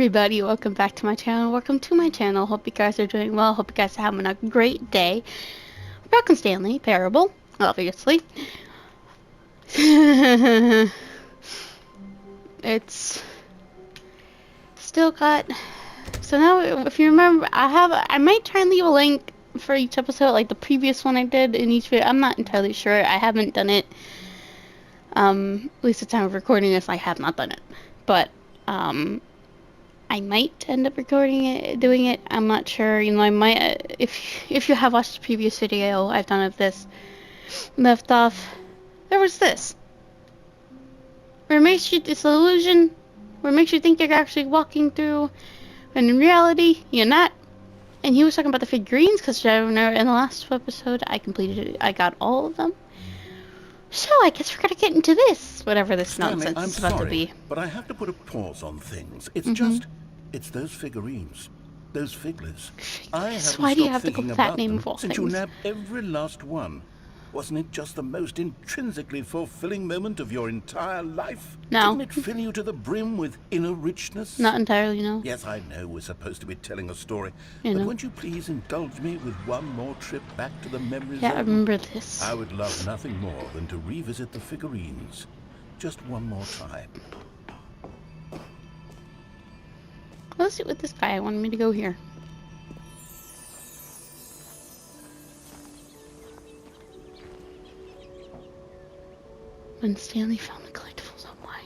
everybody, welcome back to my channel. Welcome to my channel. Hope you guys are doing well. Hope you guys are having a great day. We're back on Stanley Parable, obviously. It's still got. So now, if you remember, I might try and leave a link for each episode, like the previous one I did in each video. I'm not entirely sure. I haven't done it. At least the time of recording this, I have not done it. But I might end up doing it. I'm not sure. You know, I might. If you have watched the previous video I've done of this, left off, there was this, where it makes you, it's an illusion, where it makes you think you're actually walking through, and in reality, you're not. And he was talking about the figurines, because in the last episode, I completed it. I got all of them. So I guess we're gonna get into this, whatever this Stanley, nonsense is about to be. But I have to put a pause on things. It's it's those figurines, those figlets. I haven't Why do you have stopped to go thinking with that about name them of all since you things? nabbed every last one. Wasn't it just the most intrinsically fulfilling moment of your entire life? No. Didn't it fill you to the brim with inner richness? Not entirely, no. Yes, I know we're supposed to be telling a story, You but know. won't you please indulge me with one more trip back to the memory Yeah, I zone? remember this. I would love nothing more than to revisit the figurines. Just one more time. Let's see what this guy wanted me to go here. When Stanley found the collectibles on why.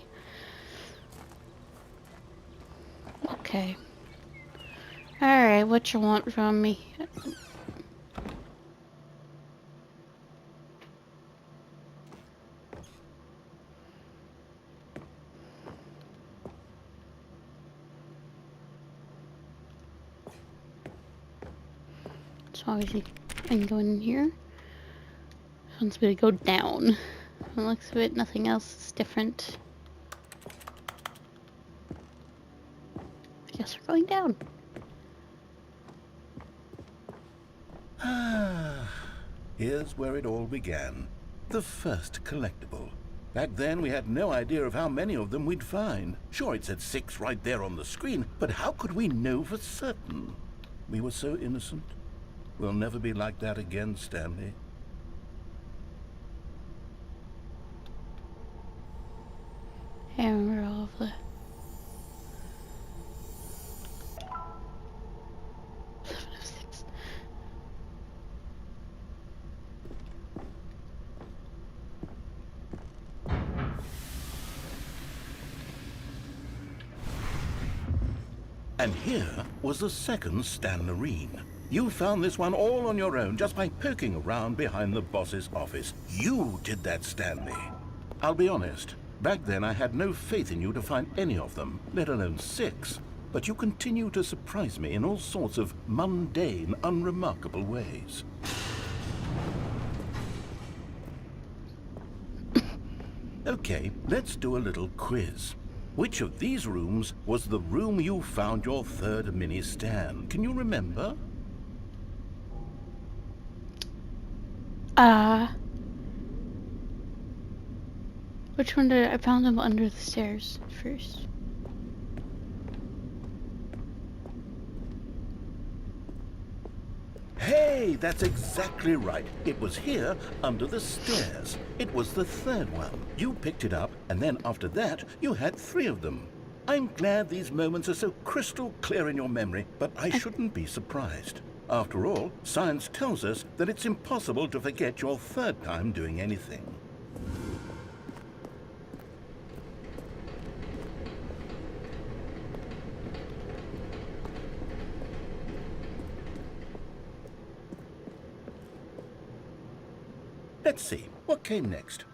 Okay. Alright, what you want from me? So obviously I can go in here. This one's gonna go down. It looks of it, nothing else is different. I guess we're going down. Here's where it all began. The first collectible. Back then, we had no idea of how many of them we'd find. Sure, it said 6 right there on the screen, but how could we know for certain? We were so innocent. We'll never be like that again, Stanley. I remember all of the... And here was the second Stanley. You found this one all on your own just by poking around behind the boss's office. You did that, Stanley. I'll be honest, back then I had no faith in you to find any of them, let alone 6. But you continue to surprise me in all sorts of mundane, unremarkable ways. Okay, let's do a little quiz. Which of these rooms was the room you found your third mini Stan? Can you remember? Which one did I found them under the stairs first? Hey, that's exactly right. It was here, under the stairs. It was the third one. You picked it up, and then after that, you had 3 of them. I'm glad these moments are so crystal clear in your memory, but I shouldn't be surprised. After all, science tells us that it's impossible to forget your third time doing anything. Let's see, what came next?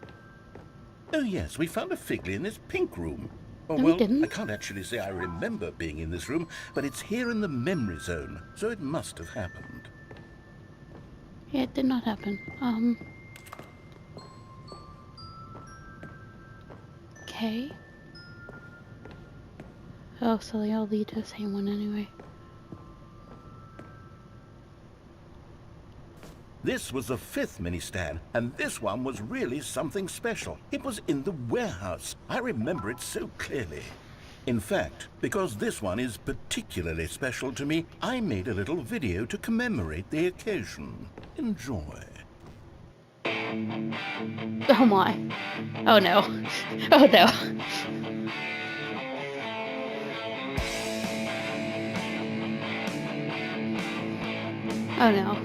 Oh yes, we found a figley in this pink room. Oh, No, we well, didn't. I can't actually say I remember being in this room, but it's here in the memory zone, so it must have happened. Yeah, it did not happen. Okay. Oh, so they all lead to the same one anyway. This was the 5th mini Stan, and this one was really something special. It was in the warehouse. I remember it so clearly. In fact, because this one is particularly special to me, I made a little video to commemorate the occasion. Enjoy. Oh my. Oh no. Oh no. Oh no.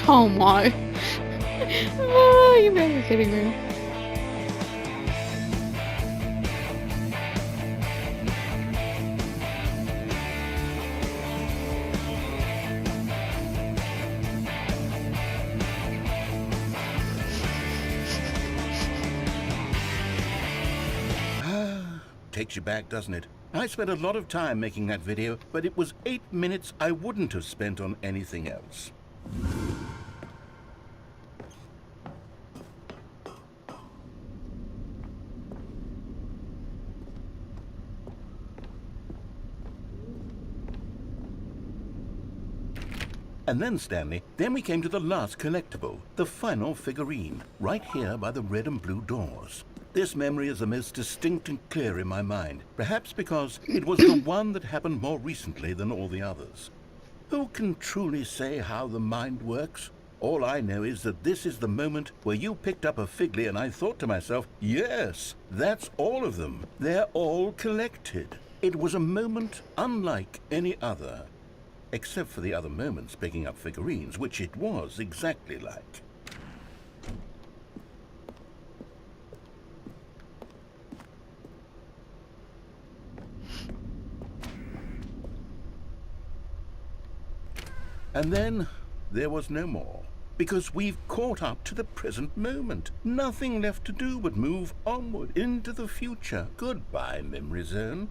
Oh my. Oh, you better be kidding me. Takes you back, doesn't it? I spent a lot of time making that video, but it was 8 minutes I wouldn't have spent on anything else. And then, Stanley, then we came to the last collectible, the final figurine, right here by the red and blue doors. This memory is the most distinct and clear in my mind, perhaps because it was the one that happened more recently than all the others. Who can truly say how the mind works? All I know is that this is the moment where you picked up a Figly and I thought to myself, yes, that's all of them. They're all collected. It was a moment unlike any other. Except for the other moments picking up figurines, which it was exactly like. And then there was no more, because we've caught up to the present moment. Nothing left to do but move onward into the future. Goodbye, Memory Zone.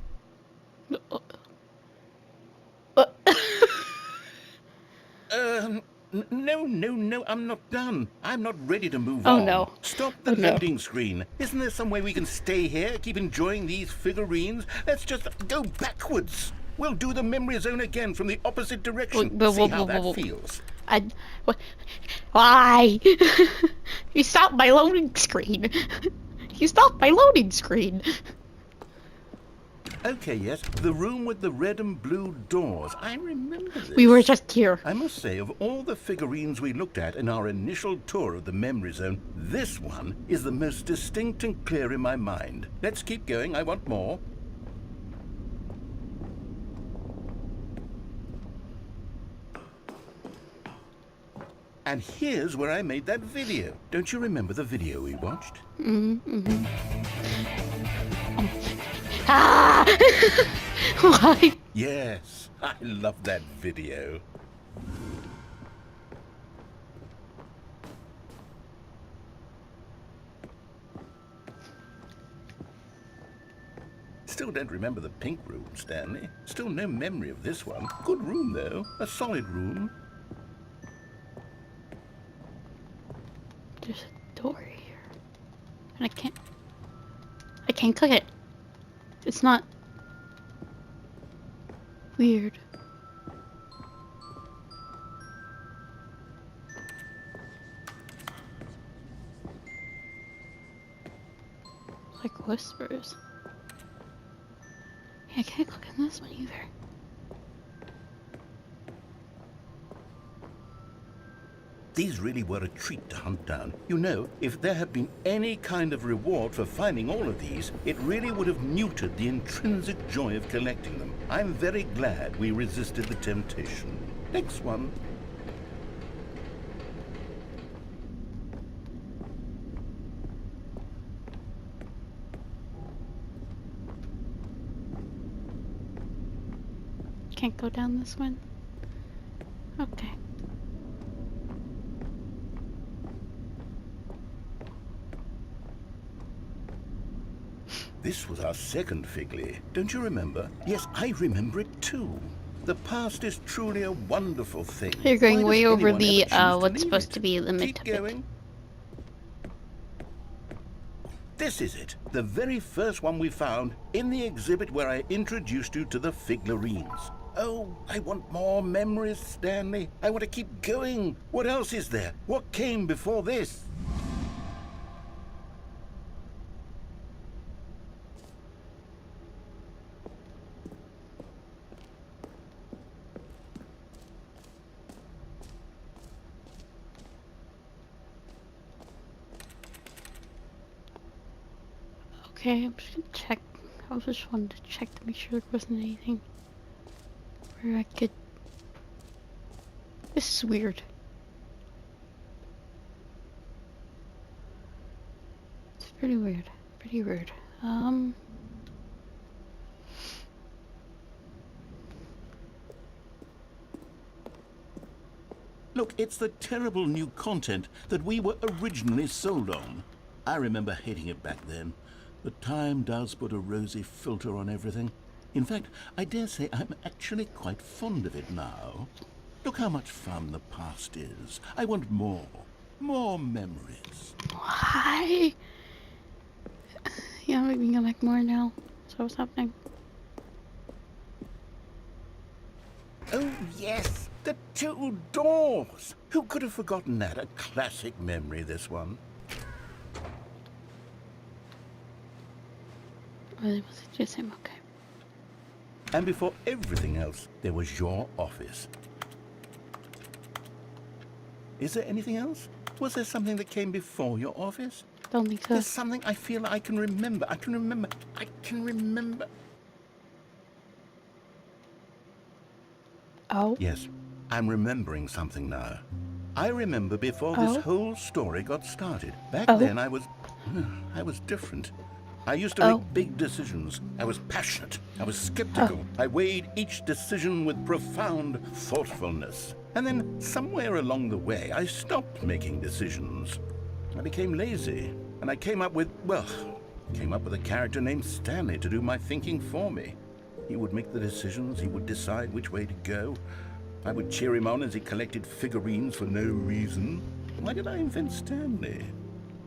No, I'm not done. I'm not ready to move on. Oh no. Stop the loading screen. Isn't there some way we can stay here, keep enjoying these figurines? Let's just go backwards. We'll do the Memory Zone again from the opposite direction. See how that feels. Why? You stopped my loading screen. You stopped my loading screen. Okay, yes, the room with the red and blue doors. I remember this. We were just here. I must say, of all the figurines we looked at in our initial tour of the Memory Zone, this one is the most distinct and clear in my mind. Let's keep going. I want more. And here's where I made that video. Don't you remember the video we watched? Mm-hmm. Ah! Why? Yes, I love that video. Still don't remember the pink room, Stanley. Still no memory of this one. Good room, though. A solid room. There's a door here. And I can't click it. It's not weird. Like whispers. Yeah, I can't click on this one either. These really were a treat to hunt down. You know, if there had been any kind of reward for finding all of these, it really would have muted the intrinsic joy of collecting them. I'm very glad we resisted the temptation. Next one. Can't go down this one? Okay. This was our second Figly. Don't you remember? Yes, I remember it too. The past is truly a wonderful thing. You're going way over the, what's what's supposed to be the limit Keep of it. going. This is it. The very first one we found in the exhibit where I introduced you to the figurines. Oh, I want more memories, Stanley. I want to keep going. What else is there? What came before this? Okay, I'm just gonna check. I just wanted to check to make sure there wasn't anything where I could. This is weird. It's pretty weird. Pretty weird. Look, it's the terrible new content that we were originally sold on. I remember hating it back then. But time does put a rosy filter on everything. In fact, I dare say I'm actually quite fond of it now. Look how much fun the past is. I want more. More memories. Why? Yeah, we can go back more now. So what's happening? Oh, yes. The two doors. Who could have forgotten that? A classic memory, this one. Really, was it just him? Okay. And before everything else, there was your office. Is there anything else? Was there something that came before your office? Don't think so. There's something I feel I can remember. I can remember. Oh. Yes, I'm remembering something now. I remember before this whole story got started. Back then I was different. I used to make big decisions. I was passionate. I was skeptical. I weighed each decision with profound thoughtfulness. And then somewhere along the way, I stopped making decisions. I became lazy. And I came up with a character named Stanley to do my thinking for me. He would make the decisions. He would decide which way to go. I would cheer him on as he collected figurines for no reason. Why did I invent Stanley?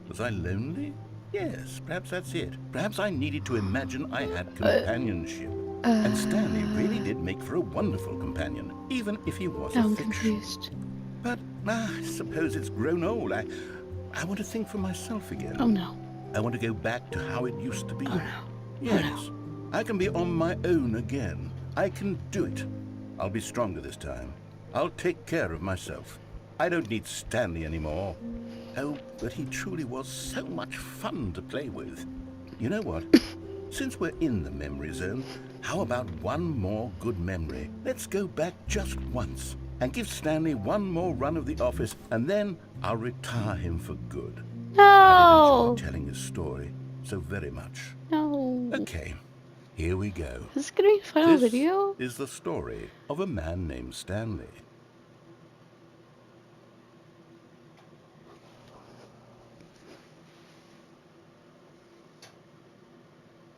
Was I lonely? Yes, perhaps that's it. Perhaps I needed to imagine I had companionship. And Stanley really did make for a wonderful companion, even if he was a fiction. I'm confused. But I suppose it's grown old. I want to think for myself again. Oh no. I want to go back to how it used to be. Oh no. Yes, Oh, no. I can be on my own again. I can do it. I'll be stronger this time. I'll take care of myself. I don't need Stanley anymore. Oh, but he truly was so much fun to play with. You know what? Since we're in the memory zone, how about one more good memory? Let's go back just once and give Stanley one more run of the office, and then I'll retire him for good. No. I did enjoy telling his story so very much. No. Okay, here we go. Is this gonna be a final This video? is the story of a man named Stanley.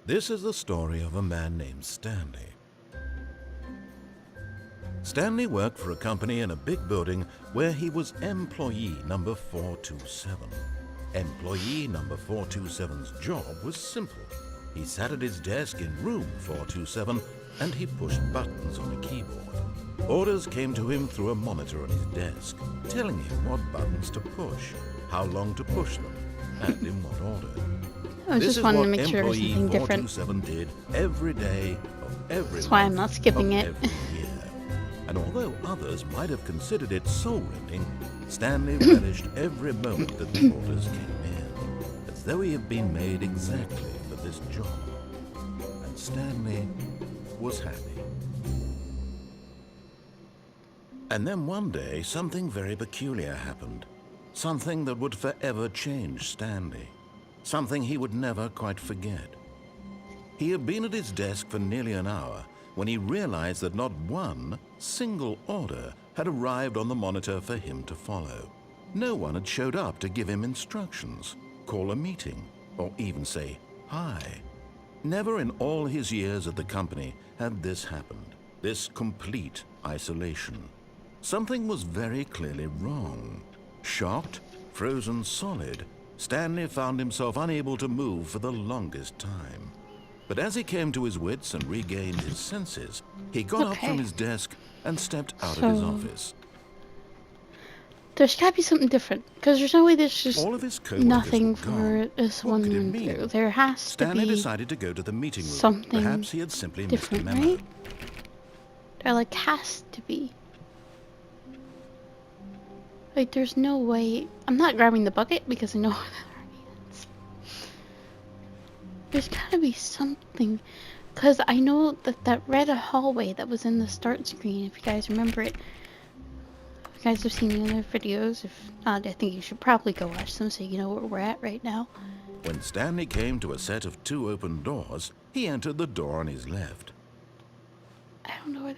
This is the story of a man named Stanley. Stanley worked for a company in a big building where he was employee number 427. Employee number 427's job was simple. He sat at his desk in room 427 and he pushed buttons on a keyboard. Orders came to him through a monitor on his desk, telling him what buttons to push, how long to push them, and in what order. I was This just is wanting what to make sure it was employee something different. 427 did every day of every That's why I'm month not skipping of it. every year. And although others might have considered it soul-rending, Stanley relished every moment that the orders came in, as though he had been made exactly for this job. And Stanley was happy. And then one day, something very peculiar happened. Something that would forever change Stanley. Something he would never quite forget. He had been at his desk for nearly an hour when he realized that not one single order had arrived on the monitor for him to follow. No one had showed up to give him instructions, call a meeting, or even say hi. Never in all his years at the company had this happened, this complete isolation. Something was very clearly wrong. Shocked, frozen solid, Stanley found himself unable to move for the longest time. But as he came to his wits and regained his senses, he got up from his desk and stepped out of his office. There's gotta be something different, because there's no way there's just All of his co-workers nothing were for gone. this What one could it run mean? through. There has Stanley to be decided to go to the meeting room. something Perhaps he had simply missed a different, memo. right? There like has to be. Like there's no way. I'm not grabbing the bucket because I know what that already is. There's gotta be something, because I know that that red hallway that was in the start screen, if you guys remember it. If you guys have seen the other videos, if not, I think you should probably go watch them so you know where we're at right now. When Stanley came to a set of 2 open doors, he entered the door on his left. I don't know where.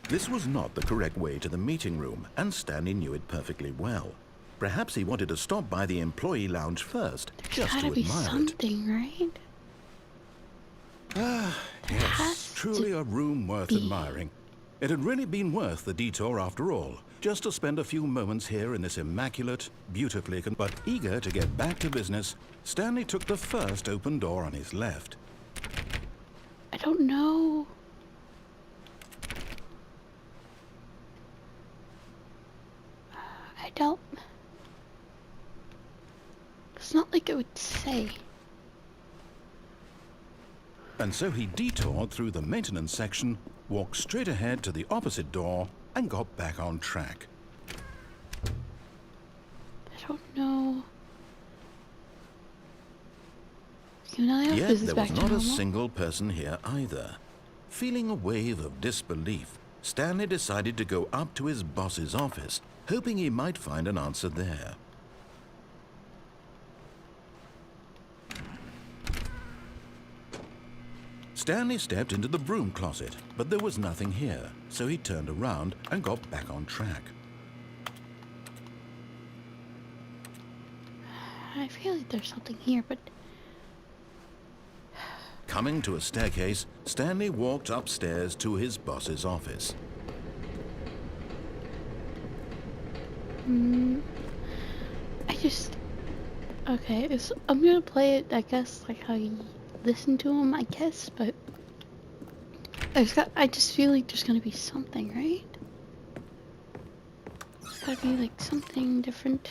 This was not the correct way to the meeting room, and Stanley knew it perfectly well. Perhaps he wanted to stop by the employee lounge first, just to Gotta be admire it. something, right? Ah, has yes, truly a room worth be. admiring. It had really been worth the detour after all, just to spend a few moments here in this immaculate, beautifully but eager to get back to business, Stanley took the first open door on his left. I don't know. I don't. It's not like it would say. And so he detoured through the maintenance section, walked straight ahead to the opposite door, and got back on track. I don't know. Yet there was not a single person here either. Feeling a wave of disbelief, Stanley decided to go up to his boss's office, hoping he might find an answer there. Stanley stepped into the broom closet, but there was nothing here, so he turned around and got back on track. I feel like there's something here, but Coming to a staircase, Stanley walked upstairs to his boss's office. okay. I'm gonna play it, I guess, like how you listen to him, I guess, but I just feel like there's gonna be something, right? There's gotta be like something different.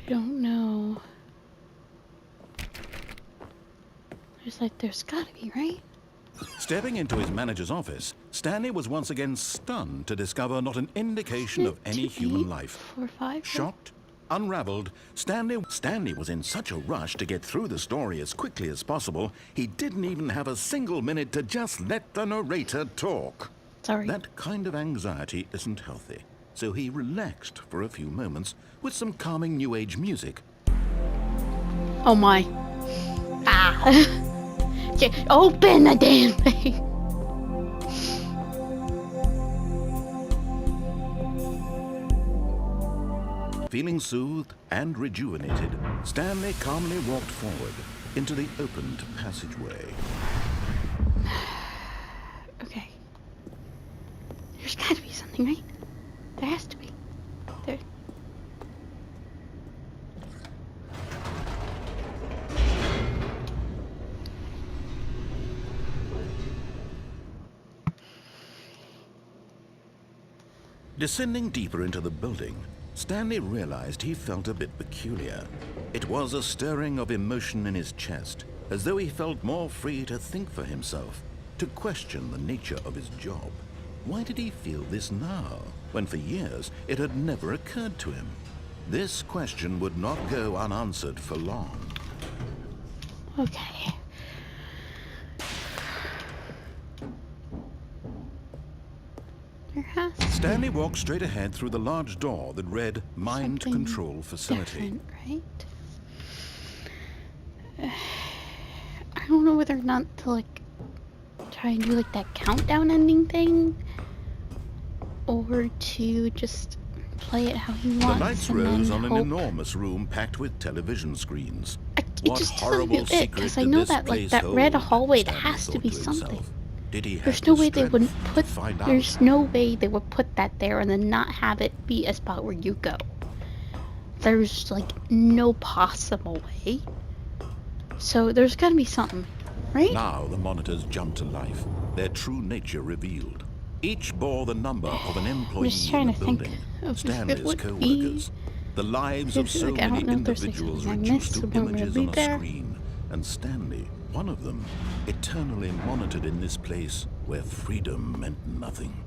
I don't know. There's gotta be, right? Stepping into his manager's office, Stanley was once again stunned to discover not an indication of any human life. 4, 5. Shocked, unraveled, Stanley was in such a rush to get through the story as quickly as possible, he didn't even have a single minute to just let the narrator talk. Sorry. That kind of anxiety isn't healthy, so he relaxed for a few moments with some calming New Age music. Oh my. Ah. Open the damn thing. Feeling soothed and rejuvenated, Stanley calmly walked forward into the opened passageway. Okay. There's gotta be something, right? There has to be. There. Descending deeper into the building, Stanley realized he felt a bit peculiar. It was a stirring of emotion in his chest, as though he felt more free to think for himself, to question the nature of his job. Why did he feel this now, when for years it had never occurred to him? This question would not go unanswered for long. Okay. There has to Stanley walked straight ahead through the large door that read Mind something Control Facility. different, right? I don't know whether or not to like try and do like that countdown ending thing, or to just play it how he The wants. lights and rose then on an hope. enormous room packed with television screens. It What just doesn't horrible feel it, secret because I did know this that like place that red hold? hallway, there Stanley has to thought be to something. himself. Did he have There's no the way they wouldn't strength put. to find out? There's no way they would put that there and then not have it be a spot where you go. There's like no possible way. So there's gotta be something, right? Now the monitors jumped to life, their true nature revealed. Each bore the number of an employee just in trying the to think building, of if it Stanley's would co-workers. The lives of so like, I many don't know if there's like individuals something I reduced missed, to so I'm gonna images on leave a there. screen, and Stanley, one of them, eternally monitored in this place where freedom meant nothing.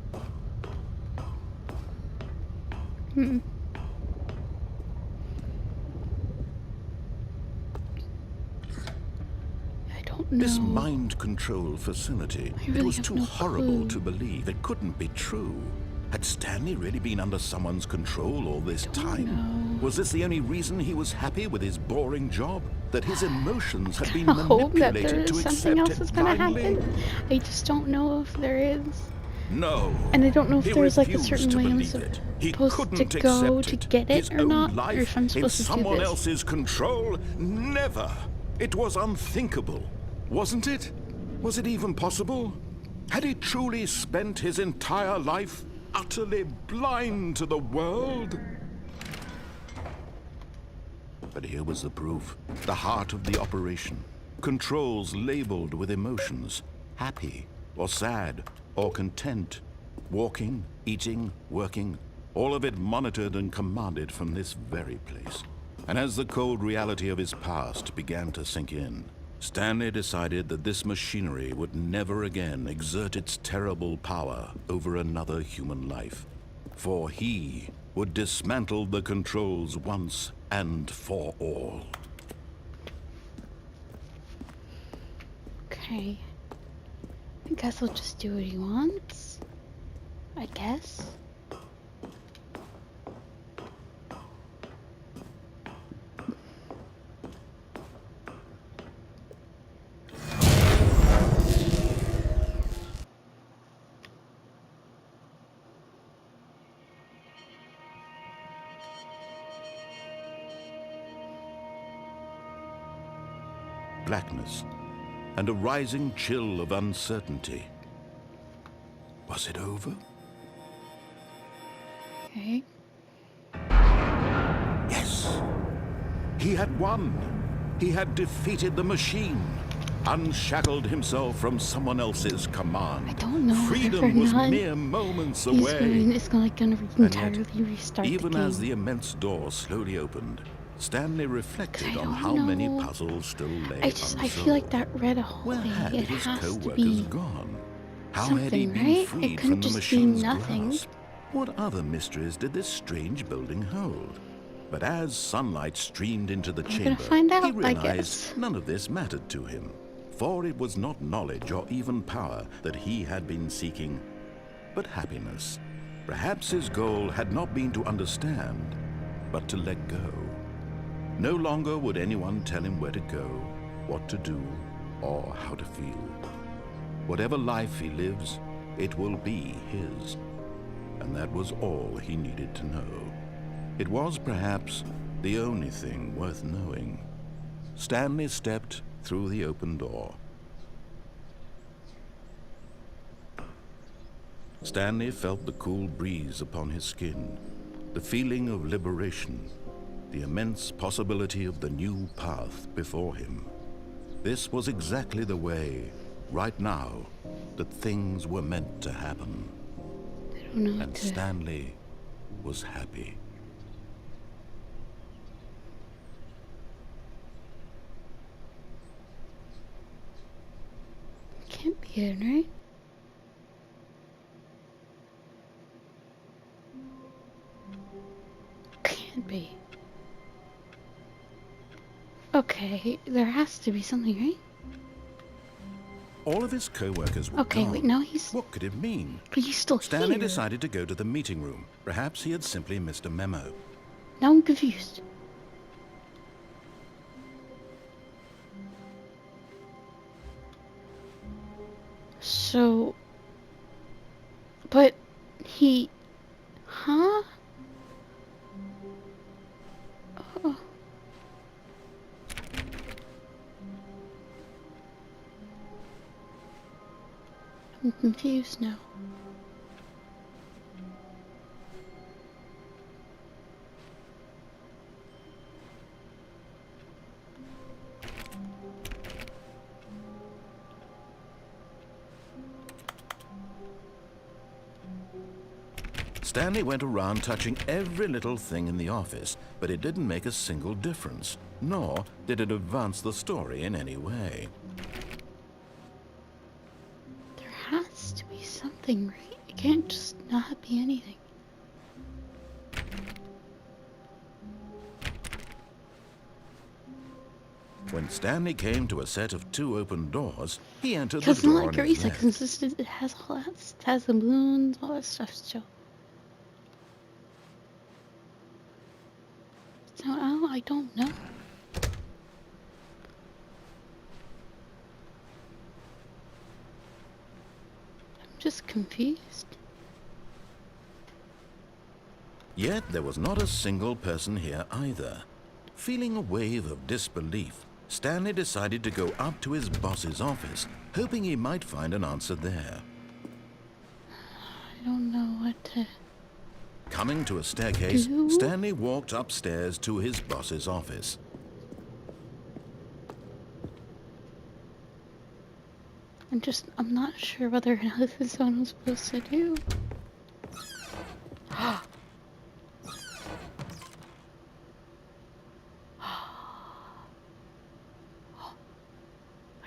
I don't know. This mind control facility, I it really was have too no horrible clue. to believe. It couldn't be true. Had Stanley really been under someone's control all this time? know. Was this the only reason he was happy with his boring job? That his emotions had been I hope that there manipulated is to something accept else that's it gonna blindly? happen. I just don't know if there is. No. And I don't know if He there's like a refused certain to way I'm believe it. He supposed to couldn't go accept to it. get His it or own not, or life if I'm in supposed to do someone this. else's control? Never. It was unthinkable, wasn't it? Was it even possible? Had he truly spent his entire life utterly blind to the world? But here was the proof. The heart of the operation. Controls labeled with emotions. Happy, or sad, or content. Walking, eating, working. All of it monitored and commanded from this very place. And as the cold reality of his past began to sink in, Stanley decided that this machinery would never again exert its terrible power over another human life. For he would dismantle the controls once and for all. Okay. I guess I'll just do what he wants. I guess. Blackness and a rising chill of uncertainty. Was it over? Okay. Yes. He had won. He had defeated the machine, unshackled himself from someone else's command. I don't know Freedom whether or was not mere moments He's away. gonna And yet, entirely restart even the game. as the immense door slowly opened, Stanley reflected I on don't how many know. puzzles still lay I unsolved. feel like that red hallway. Where had It his has to co-workers be gone? How had he something, been right? freed It from couldn't the just be machine's nothing. grasp? What other mysteries did this strange building hold? But as sunlight streamed into the We're gonna chamber, find out, he I realized guess. none of this mattered to him. For it was not knowledge or even power that he had been seeking, but happiness. Perhaps his goal had not been to understand, but to let go. No longer would anyone tell him where to go, what to do, or how to feel. Whatever life he lives, it will be his. And that was all he needed to know. It was perhaps the only thing worth knowing. Stanley stepped through the open door. Stanley felt the cool breeze upon his skin, the feeling of liberation, the immense possibility of the new path before him. This was exactly the way, right now, that things were meant to happen. I don't know what And to... Stanley was happy. Can't be it, right? Can't be. Okay, there has to be something, right? All of his co-workers were Okay, gone. wait, now he's... What could it mean? But he's still Stanley here. decided to go to the meeting room. Perhaps he had simply missed a memo. Now I'm confused. So... But... He... Huh? Oh. I'm confused now. Stanley went around touching every little thing in the office, but it didn't make a single difference, nor did it advance the story in any way. There has to be something, right? It can't just not be anything. When Stanley came to a set of 2 open doors, he entered the Because door not on like his Teresa, left. because it has all that, it has the moons, all that stuff still. So I don't know. I'm just confused. Yet there was not a single person here either. Feeling a wave of disbelief, Stanley decided to go up to his boss's office, hoping he might find an answer there. I don't know what to Coming to a staircase, do. Stanley walked upstairs to his boss's office. I'm not sure whether or not this is what I'm supposed to do. I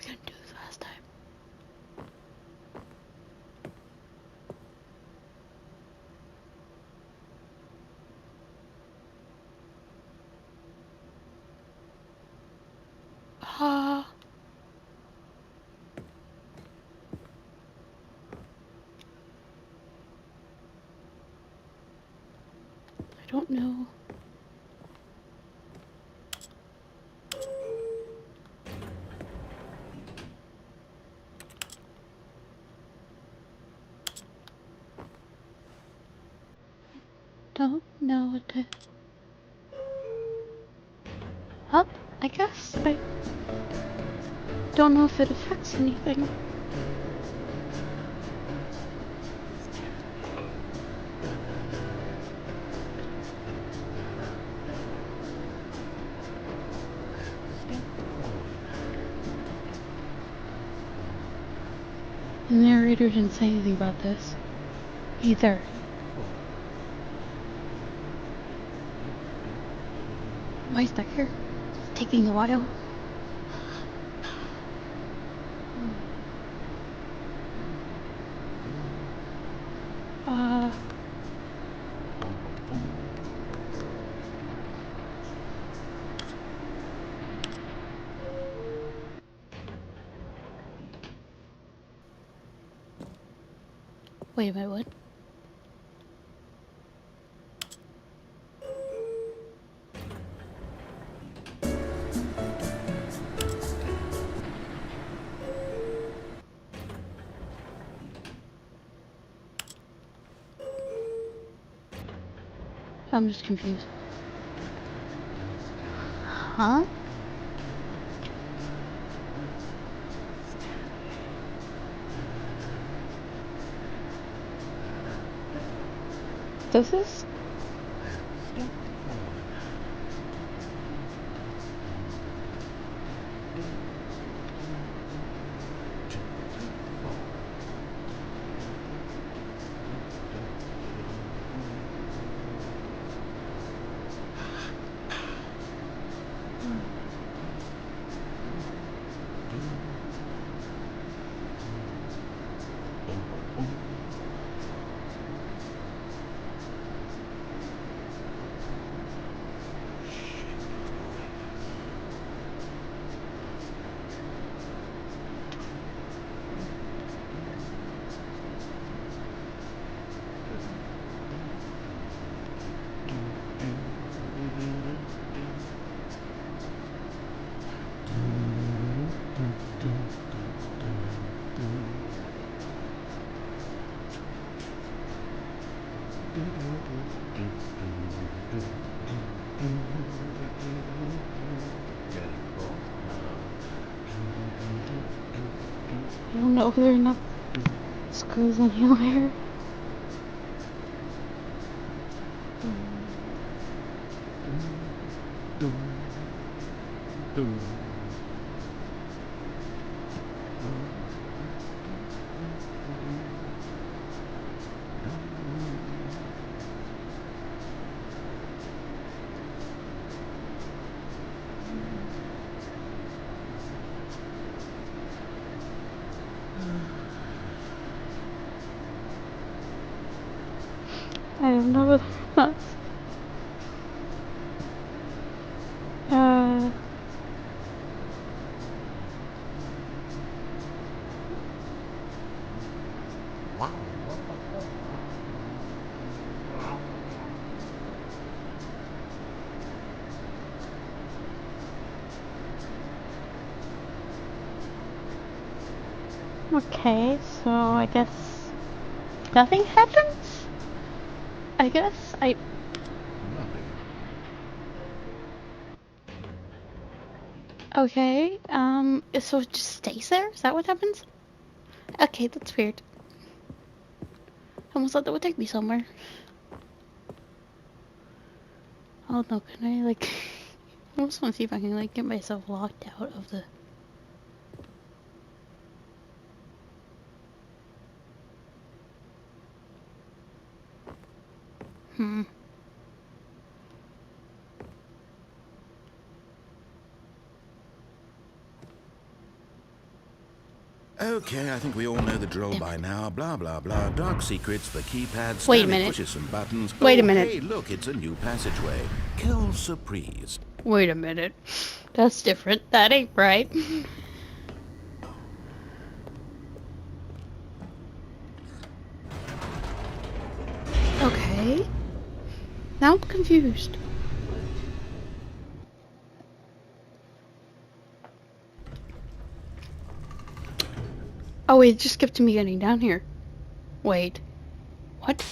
couldn't do this last time. I don't know. Don't know what to... Up, I guess. I don't know if it affects anything. The narrator didn't say anything about this either. Why is that here? It's taking a while. Wait a minute, what? I'm just confused. Huh? This is? I don't know whether or not screws anywhere. I don't know what that's. Okay, so I guess nothing happens? I guess I. Nothing. Okay, so it just stays there? Is that what happens? Okay, that's weird. I almost thought that would take me somewhere. Oh no, can I, like... I almost want to see if I can, like, get myself locked out of the... Okay, I think we all know the drill by now. Blah, blah, blah. Dark secrets, the keypad, Wait a Stanley minute. pushes some buttons. Wait a Oh, minute. Hey, look, it's a new passageway. Kill surprise. Wait a minute. That's different. That ain't right. Okay. Now I'm confused. Oh wait, it just skipped to me getting down here. Wait. What?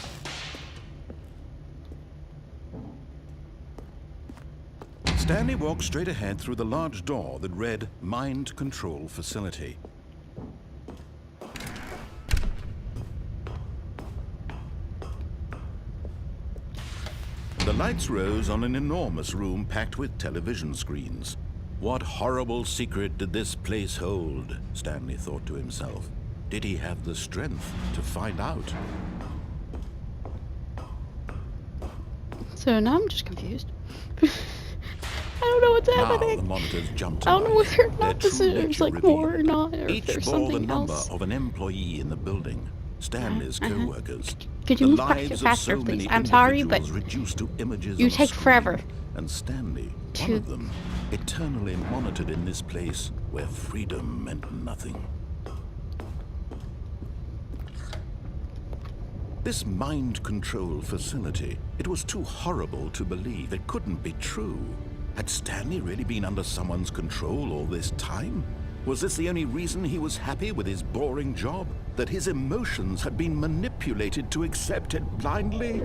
Stanley walked straight ahead through the large door that read Mind Control Facility. The lights rose on an enormous room packed with television screens. What horrible secret did this place hold? Stanley thought to himself. Did he have the strength to find out? So now I'm just confused. I don't know what's Now happening. the monitors jumped to I don't know life. whether or Their not this true is nature like more or revealed. not, or if Each there's bore the something number else. of an employee in the building. Stanley's co-workers. Could you The move lives faster, of so please? many I'm sorry, but individuals reduced to images you on a take screen. forever And Stanley, one to- of them, eternally monitored in this place where freedom meant nothing. This mind control facility, it was too horrible to believe. It couldn't be true. Had Stanley really been under someone's control all this time? Was this the only reason he was happy with his boring job? That his emotions had been manipulated to accept it blindly?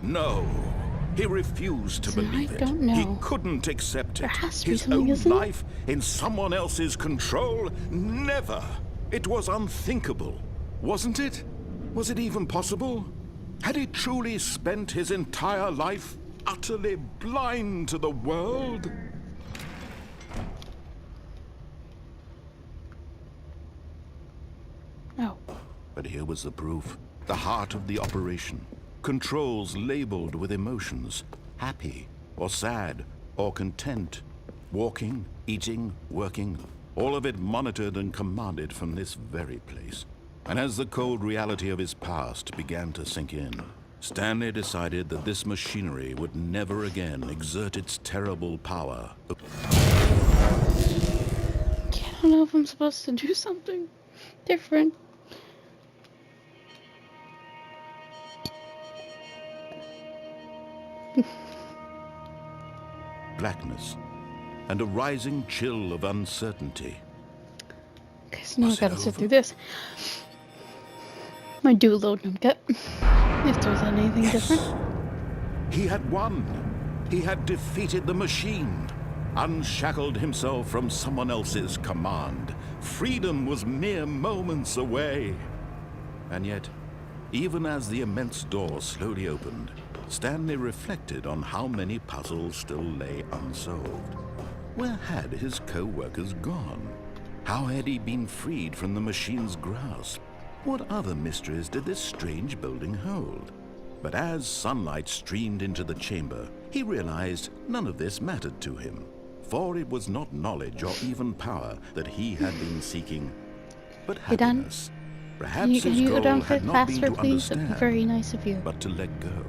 No. He refused to See, believe I it. don't know. He couldn't accept There it. has to be His something, own isn't there? life in someone else's control? Never. It was unthinkable. Wasn't it? Was it even possible? Had he truly spent his entire life utterly blind to the world? Oh. But here was the proof. The heart of the operation. Controls labeled with emotions. Happy, or sad, or content. Walking, eating, working. All of it monitored and commanded from this very place. And as the cold reality of his past began to sink in, Stanley decided that this machinery would never again exert its terrible power. I don't know if I'm supposed to do something different. Blackness, and a rising chill of uncertainty. Okay, so now I Was it gotta sit over? through this. My dual load numcat. If there's anything different. He had won. He had defeated the machine, unshackled himself from someone else's command, Freedom was mere moments away. And yet, even as the immense door slowly opened, Stanley reflected on how many puzzles still lay unsolved. Where had his co-workers gone? How had he been freed from the machine's grasp? What other mysteries did this strange building hold? But as sunlight streamed into the chamber, he realized none of this mattered to him, for it was not knowledge or even power that he had been seeking, but You done? happiness. Perhaps his Can you go goal downstairs had not faster, been to please? That'd be understand, very nice of you. but to let go.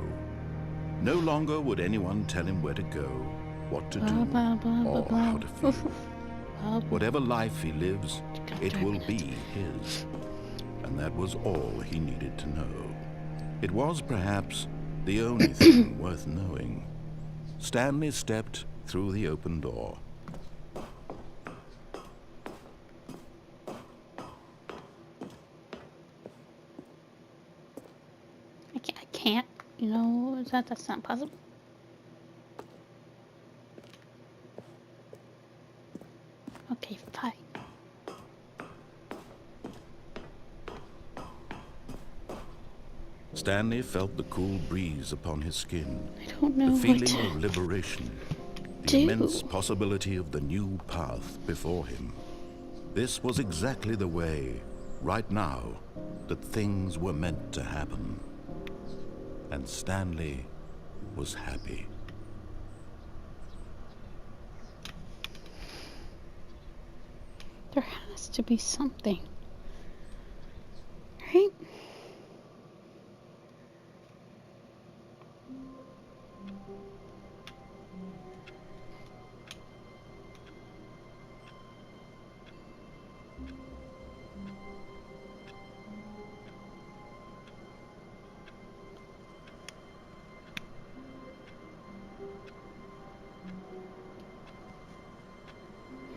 No longer would anyone tell him where to go, what to do, or how to feel. Whatever life he lives, it will be his. And that was all he needed to know. It was perhaps the only thing worth knowing. Stanley stepped through the open door. I can't. You know, that's not possible. Okay, fine. Stanley felt the cool breeze upon his skin, I don't know the what feeling to of liberation, the do. immense possibility of the new path before him. This was exactly the way, right now, that things were meant to happen. And Stanley was happy. There has to be something. Right?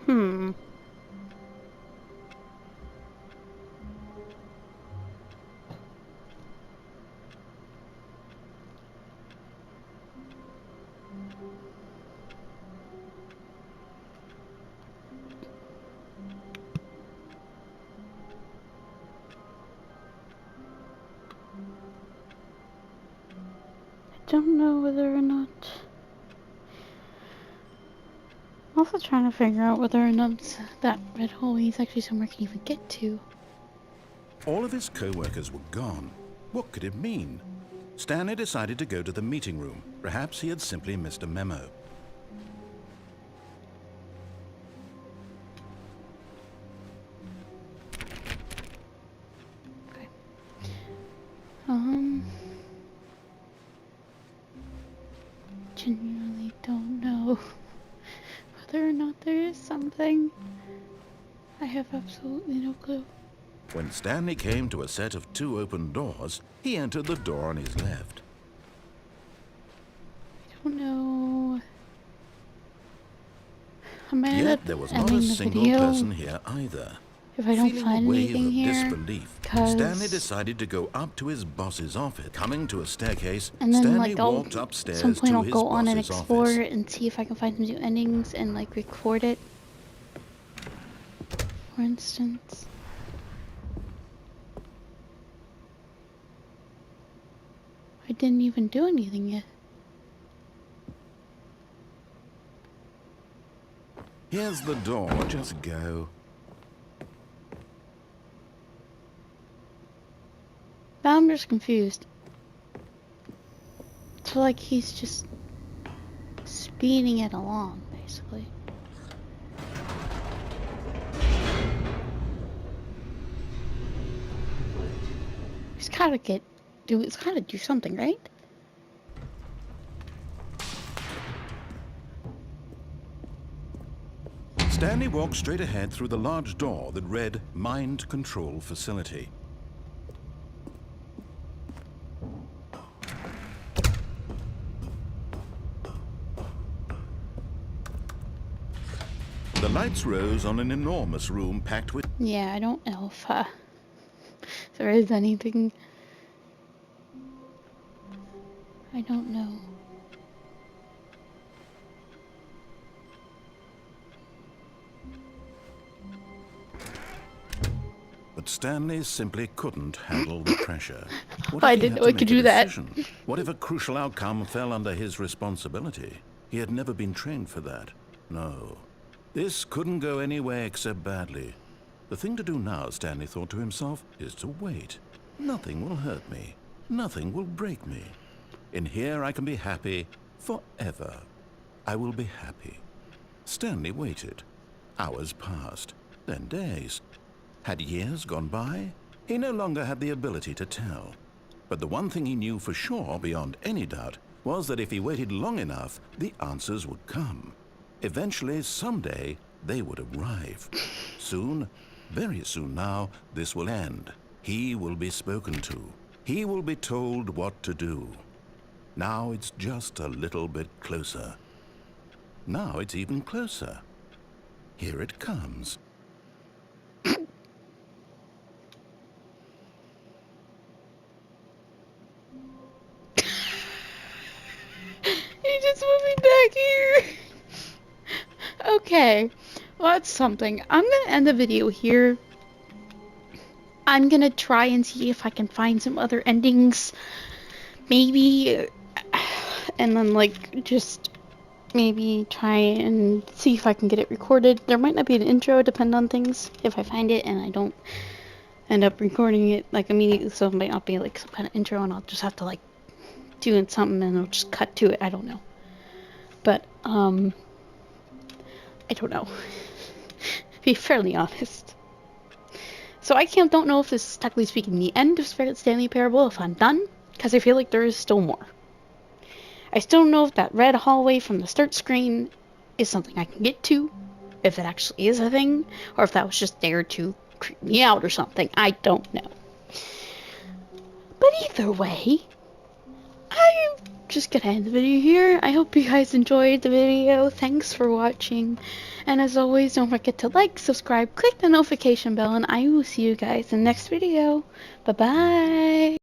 Hmm. I don't know whether or not. I'm also trying to figure out whether or not that red hole is actually somewhere I can even get to. All of his co-workers were gone. What could it mean? Stanley decided to go to the meeting room. Perhaps he had simply missed a memo. Okay. Genuinely don't know whether or not there is something. I have absolutely no clue. When Stanley came to a set of 2 open doors, he entered the door on his left. I don't know. I might end Yet up there was not ending a the single video person here either. if I don't Feeling find a wave anything of here. disbelief, 'Cause- Stanley decided to go up to his boss's office. Coming to a staircase, And then, Stanley like, walked at upstairs some point to I'll his go on and boss's explore office. it and see if I can find some new endings and, like, record it. For instance. I didn't even do anything yet. Here's the door, just go. Now I'm just confused. So, like, he's just speeding it along, basically. It's gotta do something, right? Stanley walked straight ahead through the large door that read Mind Control Facility. The lights rose on an enormous room packed with... Yeah, I don't know if there is anything. I don't know. But Stanley simply couldn't handle the pressure. What I if he didn't had know to I could make a do that. decision? What if a crucial outcome fell under his responsibility? He had never been trained for that. No. This couldn't go any way except badly. The thing to do now, Stanley thought to himself, is to wait. Nothing will hurt me. Nothing will break me. In here I can be happy forever. I will be happy. Stanley waited. Hours passed, then days. Had years gone by? He no longer had the ability to tell. But the one thing he knew for sure, beyond any doubt, was that if he waited long enough, the answers would come. Eventually, someday, they would arrive. Soon, very soon now, this will end. He will be spoken to. He will be told what to do. Now it's just a little bit closer. Now it's even closer. Here it comes. You're just moving back here. Okay, well, that's something. I'm gonna end the video here. I'm gonna try and see if I can find some other endings. Maybe, and then, like, just maybe try and see if I can get it recorded. There might not be an intro, depend on things. If I find it and I don't end up recording it, like, immediately, so it might not be, like, some kind of intro, and I'll just have to, like, do something and I'll just cut to it. I don't know. But, I don't know. Be fairly honest. So I don't know if this is technically speaking the end of Stanley Parable, if I'm done, because I feel like there is still more. I still don't know if that red hallway from the start screen is something I can get to, if it actually is a thing, or if that was just there to creep me out or something. I don't know. But either way, I'm just gonna end the video here. I hope you guys enjoyed the video. Thanks for watching. And as always, don't forget to like, subscribe, click the notification bell, and I will see you guys in the next video. Bye-bye.